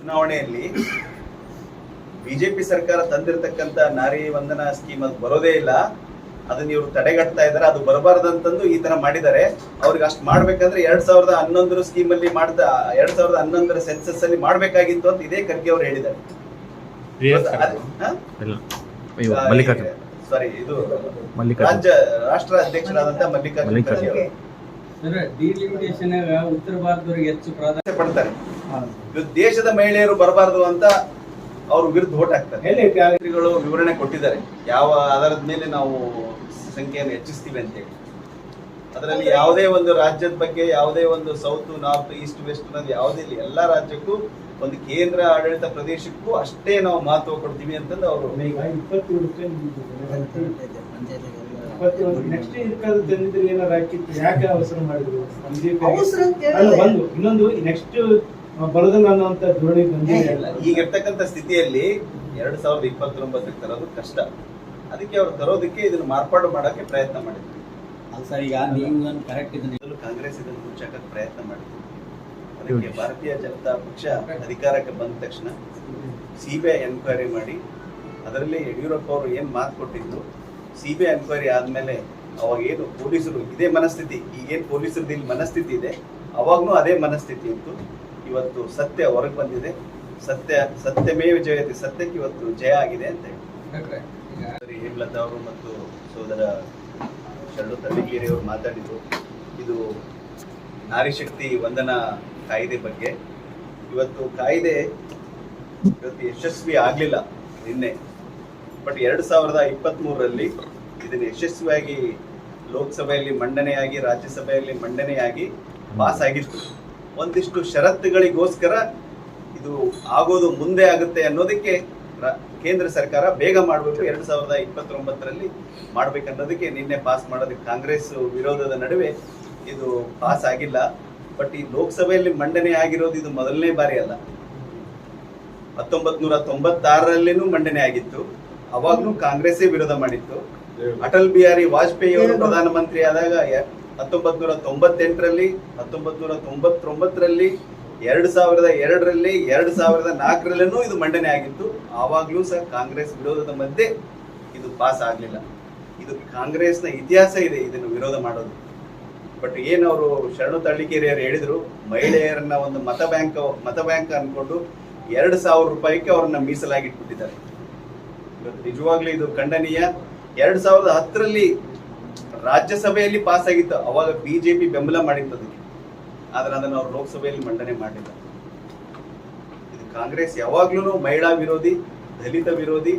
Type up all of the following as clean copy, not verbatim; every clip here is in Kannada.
ಚುನಾವಣೆಯಲ್ಲಿ ಬಿಜೆಪಿ ಸರ್ಕಾರ ತಂದಿರತಕ್ಕಂತ ನಾರಿ ವಂದನಾ ಸ್ಕೀಮ್ ಅದು ಬರೋದೇ ಇಲ್ಲ, ಅದನ್ನ ಇವರು ತಡೆಗಟ್ತಾ ಇದ್ದಾರೆ, ಅದು ಬರಬಾರ್ದಂತಂದು ಈ ತರ ಮಾಡಿದ್ದಾರೆ. ಅವ್ರಿಗೆ ಅಷ್ಟು ಮಾಡ್ಬೇಕಂದ್ರೆ 2011 ಸ್ಕೀಮ್ ಅಲ್ಲಿ 2011 ಸೆನ್ಸಸ್ ಅಲ್ಲಿ ಮಾಡ್ಬೇಕಾಗಿತ್ತು ಅಂತ ಇದೇ ಖರ್ಗೆ ಅವರು ಹೇಳಿದ್ದಾರೆ. ಸಾರಿ, ಇದು ರಾಷ್ಟ್ರ ಅಧ್ಯಕ್ಷರಾದಂತ ಮಲ್ಲಿಕಾರ್ಜುನ ಖರ್ಗೆ ಅವರು ಡಿಲಿಮಿಟೇಷನ್ ಉತ್ತರ ಭಾರತದವರಿಗೆ ಹೆಚ್ಚು ಪ್ರಾಧಾನ್ಯತೆ ಪಡ್ತಾರೆ. ಇವತ್ತು ದೇಶದ ಮಹಿಳೆಯರು ಬರಬಾರ್ದು ಅಂತ ಅವ್ರ ವಿರುದ್ಧ ಓಟ್ ಹಾಕ್ತಾರೆ. ವಿವರಣೆ ಕೊಟ್ಟಿದ್ದಾರೆ ಯಾವ ಆಧಾರದ ಮೇಲೆ ನಾವು ಸಂಖ್ಯೆಯನ್ನು ಹೆಚ್ಚಿಸ್ತೀವಿ ಅಂತ ಹೇಳಿ. ಅದರಲ್ಲಿ ಯಾವುದೇ ಒಂದು ರಾಜ್ಯದ ಬಗ್ಗೆ, ಯಾವುದೇ ಒಂದು ಸೌತ್, ನಾರ್ತ್, ಈಸ್ಟ್, ವೆಸ್ಟ್ ಅನ್ನೋದು ಯಾವುದೇ ಇಲ್ಲ. ಎಲ್ಲಾ ರಾಜ್ಯಕ್ಕೂ ಒಂದು ಕೇಂದ್ರ ಆಡಳಿತ ಪ್ರದೇಶಕ್ಕೂ ಅಷ್ಟೇ ನಾವು ಮಹತ್ವ ಕೊಡ್ತೀವಿ ಅಂತಂದು ಅವರು ನೆಕ್ಸ್ಟ್ ಏನಾರು ಹಾಕಿತ್ತು, ಯಾಕೆ ಅವಸರ ಮಾಡಿದ್ರು ಇನ್ನೊಂದು ನೆಕ್ಸ್ಟ್ ಬರೋದಲ್ಲ ಅನ್ನೋಂತ ಧೋರಣೆ ಬಂದಿದೆ. ಈಗಿರ್ತಕ್ಕಂಥ ಸ್ಥಿತಿಯಲ್ಲಿ 2029 ತರೋದು ಕಷ್ಟ. ಅದಕ್ಕೆ ಅವರು ತರೋದಕ್ಕೆ ಇದನ್ನು ಮಾರ್ಪಾಡು ಮಾಡಕ್ಕೆ ಪ್ರಯತ್ನ ಮಾಡಿದ್ರು. ಕಾಂಗ್ರೆಸ್ ಇದನ್ನು ಮುಚ್ಚಕ್ಕೆ ಪ್ರಯತ್ನ ಮಾಡಿದ್ರು. ಅದಕ್ಕೆ ಭಾರತೀಯ ಜನತಾ ಪಕ್ಷ ಅಧಿಕಾರಕ್ಕೆ ಬಂದ ತಕ್ಷಣ ಸಿಬಿಐ ಎನ್ಕ್ವೈರಿ ಮಾಡಿ, ಅದರಲ್ಲಿ ಯಡಿಯೂರಪ್ಪ ಅವರು ಏನ್ ಮಾತು ಕೊಟ್ಟಿದ್ರು, ಸಿಬಿಐ ಎನ್ಕ್ವೈರಿ ಆದ್ಮೇಲೆ ಅವಾಗ ಏನು ಪೊಲೀಸರು ಇದೇ ಮನಸ್ಥಿತಿ, ಈಗೇನು ಪೊಲೀಸರದ್ದು ಇಲ್ಲಿ ಮನಸ್ಥಿತಿ ಇದೆ, ಅವಾಗ್ನೂ ಅದೇ ಮನಸ್ಥಿತಿ ಇತ್ತು. ಇವತ್ತು ಸತ್ಯ ಹೊರಗೆ ಬಂದಿದೆ. ಸತ್ಯಮೇವ ಜಯತೆ, ಸತ್ಯಕ್ಕೆ ಇವತ್ತು ಜಯ ಆಗಿದೆ ಅಂತ ಹೇಳಿ ಹೇಮಲತಾ ಅವರು ಮತ್ತು ಸೋದರ ಶರಣು ತಳ್ಳಿಕೇರಿ ಅವರು ಮಾತಾಡಿದ್ರು. ಇದು ನಾರಿ ಶಕ್ತಿ ವಂದನಾ ಕಾಯ್ದೆ ಬಗ್ಗೆ. ಇವತ್ತು ಕಾಯ್ದೆ ಯಶಸ್ವಿ ಆಗ್ಲಿಲ್ಲ ನಿನ್ನೆ, ಬಟ್ 2023ರಲ್ಲಿ ಇದನ್ನು ಯಶಸ್ವಿಯಾಗಿ ಲೋಕಸಭೆಯಲ್ಲಿ ಮಂಡನೆಯಾಗಿ, ರಾಜ್ಯಸಭೆಯಲ್ಲಿ ಮಂಡನೆಯಾಗಿ ಪಾಸ್ ಆಗಿತ್ತು. ಒಂದಿಷ್ಟು ಷರತ್ತುಗಳಿಗೋಸ್ಕರ ಇದು ಆಗೋದು ಮುಂದೆ ಆಗುತ್ತೆ ಅನ್ನೋದಕ್ಕೆ ಕೇಂದ್ರ ಸರ್ಕಾರ ಬೇಗ ಮಾಡಬೇಕು, 2029ರಲ್ಲಿ ಮಾಡ್ಬೇಕನ್ನೋದಕ್ಕೆ ನಿನ್ನೆ ಪಾಸ್ ಮಾಡೋದಕ್ಕೆ ಕಾಂಗ್ರೆಸ್ ವಿರೋಧದ ನಡುವೆ ಇದು ಪಾಸ್ ಆಗಿಲ್ಲ. ಬಟ್ ಈ ಲೋಕಸಭೆಯಲ್ಲಿ ಮಂಡನೆ ಆಗಿರೋದು ಇದು ಮೊದಲನೇ ಬಾರಿ ಅಲ್ಲ. 1996ರಲ್ಲಿನೂ ಮಂಡನೆ ಆಗಿತ್ತು, ಅವಾಗ್ಲೂ ಕಾಂಗ್ರೆಸ್ಸೇ ವಿರೋಧ ಮಾಡಿತ್ತು. ಅಟಲ್ ಬಿಹಾರಿ ವಾಜಪೇಯಿ ಅವರು ಪ್ರಧಾನಮಂತ್ರಿ ಆದಾಗ 1998ರಲ್ಲಿ, 1999ರಲ್ಲಿ, 2002ರಲ್ಲಿ, 2004ರಲ್ಲೂ ಇದು ಮಂಡನೆ ಆಗಿತ್ತು. ಆವಾಗ್ಲೂ ಸಹ ಕಾಂಗ್ರೆಸ್ ವಿರೋಧದ ಮಧ್ಯೆ ಇದು ಪಾಸ್ ಆಗ್ಲಿಲ್ಲ. ಇದು ಕಾಂಗ್ರೆಸ್ನ ಇತಿಹಾಸ ಇದೆ ಇದನ್ನು ವಿರೋಧ ಮಾಡೋದು. ಬಟ್ ಏನವರು ಶರಣು ತಳ್ಳಿಕೇರಿಯವರು ಹೇಳಿದ್ರು, ಮಹಿಳೆಯರನ್ನ ಒಂದು ಮತ ಬ್ಯಾಂಕ್ ಅನ್ಕೊಂಡು 2,000 ರೂಪಾಯಿಗೆ ಅವ್ರನ್ನ ಮೀಸಲಾಗಿಟ್ಬಿಟ್ಟಿದ್ದಾರೆ. ಇವತ್ತು ನಿಜವಾಗ್ಲೂ ಇದು ಖಂಡನೀಯ. 2010ರಲ್ಲಿ ರಾಜ್ಯಸಭೆಯಲ್ಲಿ ಪಾಸ್ ಆಗಿತ್ತು, ಅವಾಗ ಬಿಜೆಪಿ ಬೆಂಬಲ ಮಾಡಿತ್ತು ಅದಕ್ಕೆ, ಆದ್ರೆ ಅದನ್ನು ಅವ್ರು ಲೋಕಸಭೆಯಲ್ಲಿ ಮಂಡನೆ ಮಾಡಿಲ್ಲ. ಇದು ಕಾಂಗ್ರೆಸ್ ಯಾವಾಗ್ಲೂ ಮಹಿಳಾ ವಿರೋಧಿ, ದಲಿತ ವಿರೋಧಿ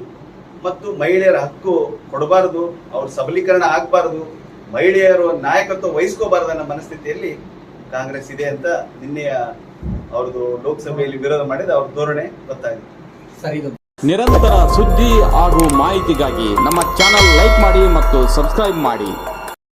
ಮತ್ತು ಮಹಿಳೆಯರ ಹಕ್ಕು ಕೊಡಬಾರದು, ಅವ್ರ ಸಬಲೀಕರಣ ಆಗ್ಬಾರ್ದು, ಮಹಿಳೆಯರು ನಾಯಕತ್ವ ವಹಿಸ್ಕೋಬಾರ್ದು ಅನ್ನೋ ಮನಸ್ಥಿತಿಯಲ್ಲಿ ಕಾಂಗ್ರೆಸ್ ಇದೆ ಅಂತ ನಿನ್ನೆಯ ಅವ್ರದ್ದು ಲೋಕಸಭೆಯಲ್ಲಿ ವಿರೋಧ ಮಾಡಿದ ಅವ್ರ ಧೋರಣೆ ಗೊತ್ತಾಗಿದೆ. ನಿರಂತರ ಸುದ್ದಿ ಹಾಗೂ ಮಾಹಿತಿಗಾಗಿ ನಮ್ಮ ಚಾನೆಲ್ ಲೈಕ್ ಮಾಡಿ ಮತ್ತು ಸಬ್ಸ್ಕ್ರೈಬ್ ಮಾಡಿ.